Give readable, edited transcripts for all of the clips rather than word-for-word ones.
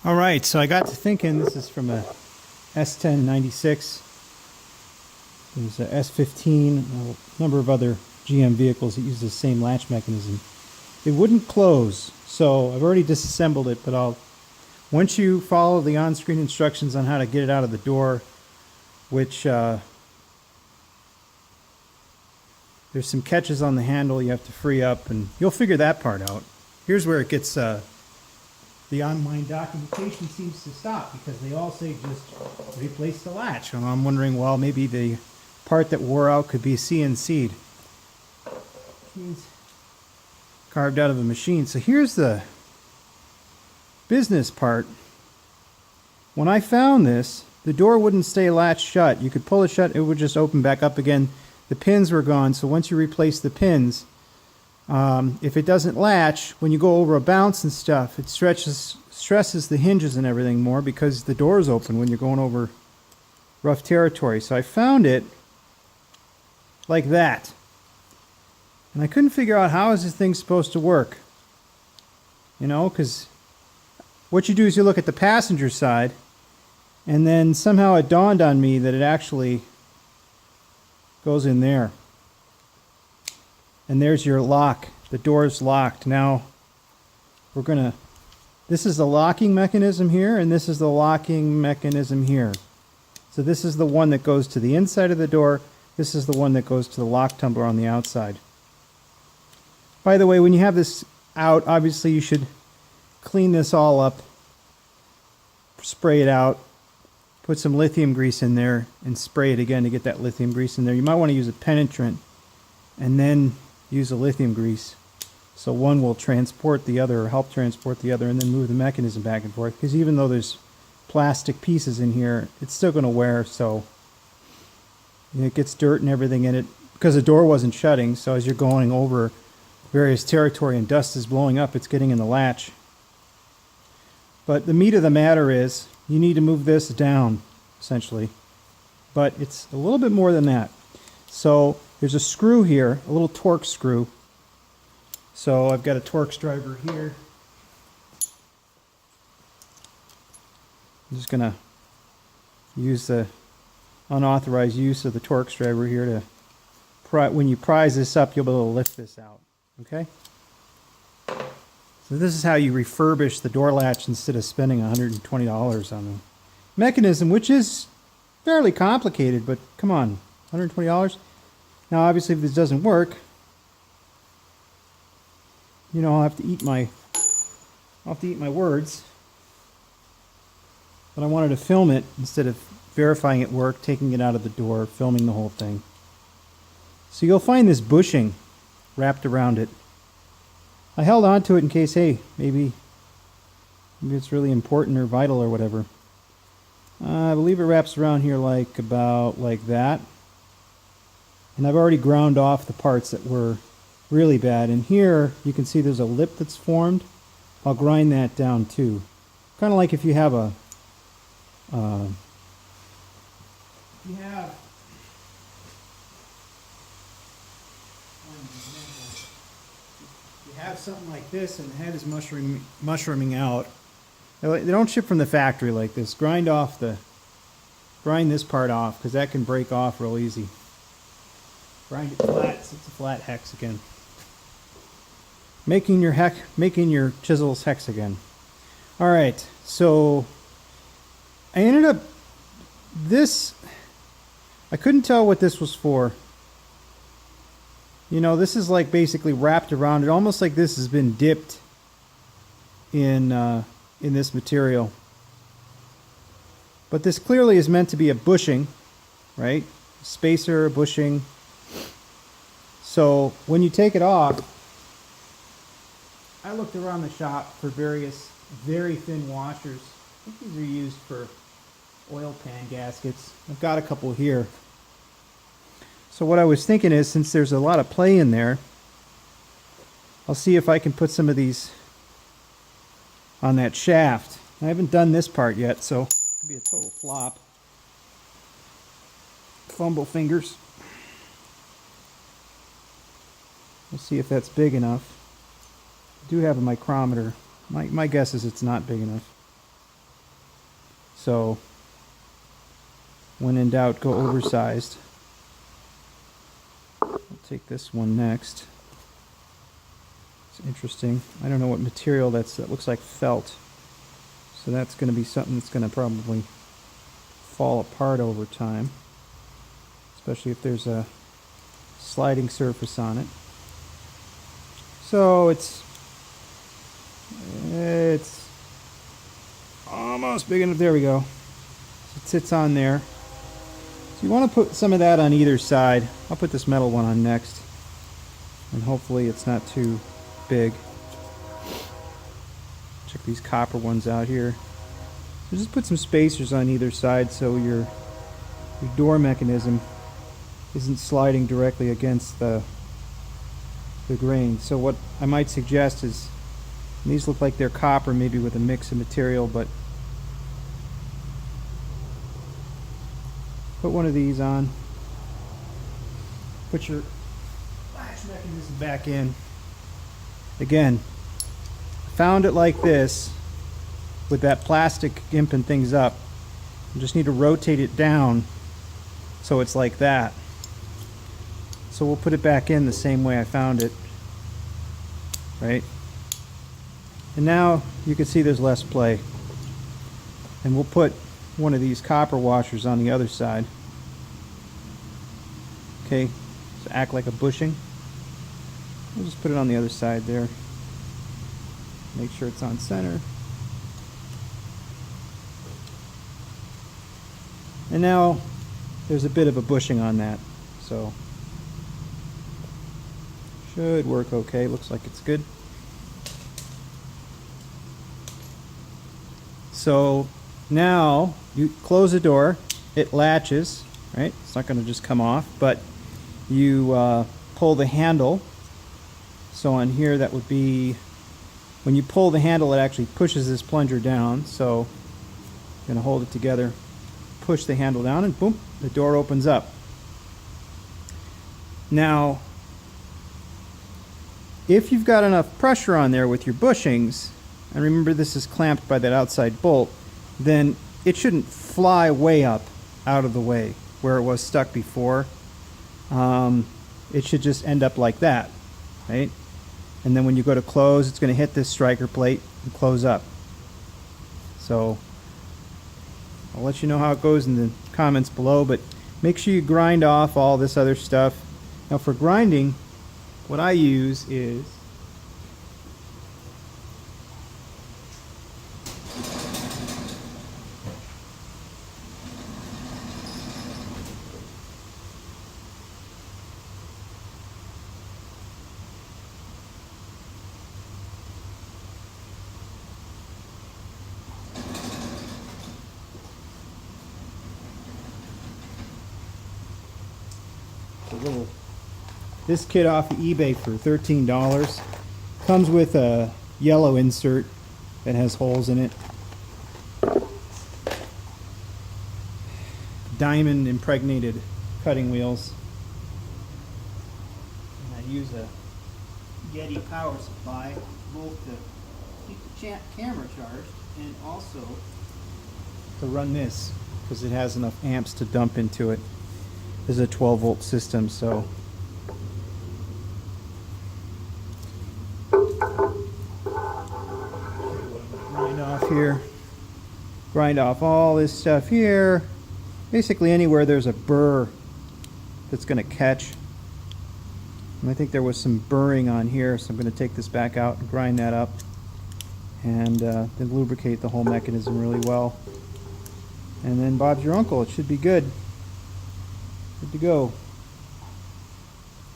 All right, so I got to thinking, this is from a S10 96. There's a S15, a number of other GM vehicles that use the same latch mechanism. It wouldn't close, so I've already disassembled it, but once you follow the on-screen instructions on how to get it out of the door, which there's some catches on the handle you have to free up, and you'll figure that part out. Here's where it gets, the online documentation seems to stop, because they all say just replace the latch. And I'm wondering, well, maybe the part that wore out could be CNC'd. Carved out of a machine. So here's the business part. When I found this, the door wouldn't stay latched shut. You could pull it shut, it would just open back up again. The pins were gone, so once you replace the pins, if it doesn't latch, when you go over a bounce and stuff, it stresses the hinges and everything more because the door is open when you're going over rough territory. So I found it like that. And I couldn't figure out how is this thing supposed to work. You know, because what you do is you look at the passenger side, and then somehow it dawned on me that it actually goes in there. And there's your lock. The door is locked. Now, this is the locking mechanism here, and this is the locking mechanism here. So this is the one that goes to the inside of the door. This is the one that goes to the lock tumbler on the outside. By the way, when you have this out, obviously you should clean this all up, spray it out, put some lithium grease in there, and spray it again to get that lithium grease in there. You might want to use a penetrant, and then use a lithium grease, so one will transport the other or help transport the other, and then move the mechanism back and forth, because even though there's plastic pieces in here, it's still going to wear, so it gets dirt and everything in it because the door wasn't shutting. So as you're going over various territory and dust is blowing up, it's getting in the latch. But the meat of the matter is you need to move this down essentially, but it's a little bit more than that. So there's a screw here, a little Torx screw. So I've got a Torx driver here. I'm just going to use the unauthorized use of the Torx driver here to when you prise this up, you'll be able to lift this out. Okay? So this is how you refurbish the door latch instead of spending $120 on the mechanism, which is fairly complicated, but come on, $120? Now, obviously, if this doesn't work, you know, I'll have to eat my words. But I wanted to film it instead of verifying it worked, taking it out of the door, filming the whole thing. So you'll find this bushing wrapped around it. I held on to it in case, hey, maybe it's really important or vital or whatever. I believe it wraps around here like that. And I've already ground off the parts that were really bad. And here you can see there's a lip that's formed. I'll grind that down too. Kind of like if you have something like this and the head is mushrooming out. They don't ship from the factory like this. Grind this part off, because that can break off real easy. Grind it flat so it's a flat hexagon. Making your chisels hexagon. Alright, so I ended up I couldn't tell what this was for. You know, this is like basically wrapped around it, almost like this has been dipped in this material. But this clearly is meant to be a bushing, right? Spacer, bushing. So when you take it off, I looked around the shop for various very thin washers. I think these are used for oil pan gaskets. I've got a couple here. So what I was thinking is, since there's a lot of play in there, I'll see if I can put some of these on that shaft. I haven't done this part yet, so it could be a total flop. Fumble fingers. We'll see if that's big enough. I do have a micrometer. My guess is it's not big enough. So when in doubt, go oversized. I'll take this one next. It's interesting. I don't know what material that looks like felt. So that's going to be something that's going to probably fall apart over time, especially if there's a sliding surface on it. So it's almost big enough. There we go. It sits on there. So you want to put some of that on either side. I'll put this metal one on next, and hopefully it's not too big. Check these copper ones out here. So just put some spacers on either side so your door mechanism isn't sliding directly against the grain. So what I might suggest is, these look like they're copper, maybe with a mix of material, but put one of these on. Put your latch mechanism back in. Again, I found it like this with that plastic gimping things up. You just need to rotate it down so it's like that. So we'll put it back in the same way I found it, right? And now you can see there's less play. And we'll put one of these copper washers on the other side. Okay, so act like a bushing. We'll just put it on the other side there. Make sure it's on center. And now there's a bit of a bushing on that, so should work okay. Looks like it's good. So now you close the door, it latches, right? It's not going to just come off, but you pull the handle. So on here, that would be, when you pull the handle, it actually pushes this plunger down. So I'm going to hold it together, push the handle down, and boom, the door opens up. Now, if you've got enough pressure on there with your bushings, and remember this is clamped by that outside bolt, then it shouldn't fly way up out of the way where it was stuck before. It should just end up like that, right? And then when you go to close, it's going to hit this striker plate and close up. So I'll let you know how it goes in the comments below, but make sure you grind off all this other stuff. Now for grinding, what I use is this kit off of eBay for $13. Comes with a yellow insert that has holes in it. Diamond impregnated cutting wheels. And I use a Yeti power supply both to keep the camera charged and also to run this because it has enough amps to dump into it. This is a 12-volt system, so grind off here, grind off all this stuff here. Basically anywhere there's a burr that's going to catch. And I think there was some burring on here, so I'm going to take this back out and grind that up and then lubricate the whole mechanism really well. And then Bob's your uncle. It should be good. Good to go.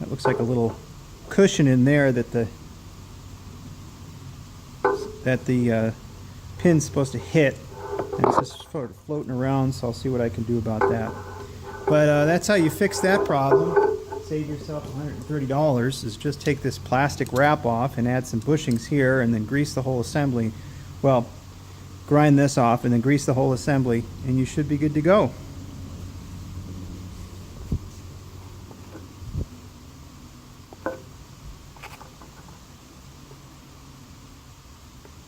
That looks like a little cushion in there that the pin's supposed to hit. And it's just sort of floating around, so I'll see what I can do about that. But that's how you fix that problem. Save yourself $130 is just take this plastic wrap off and add some bushings here and then grease the whole assembly. Well, grind this off and then grease the whole assembly and you should be good to go.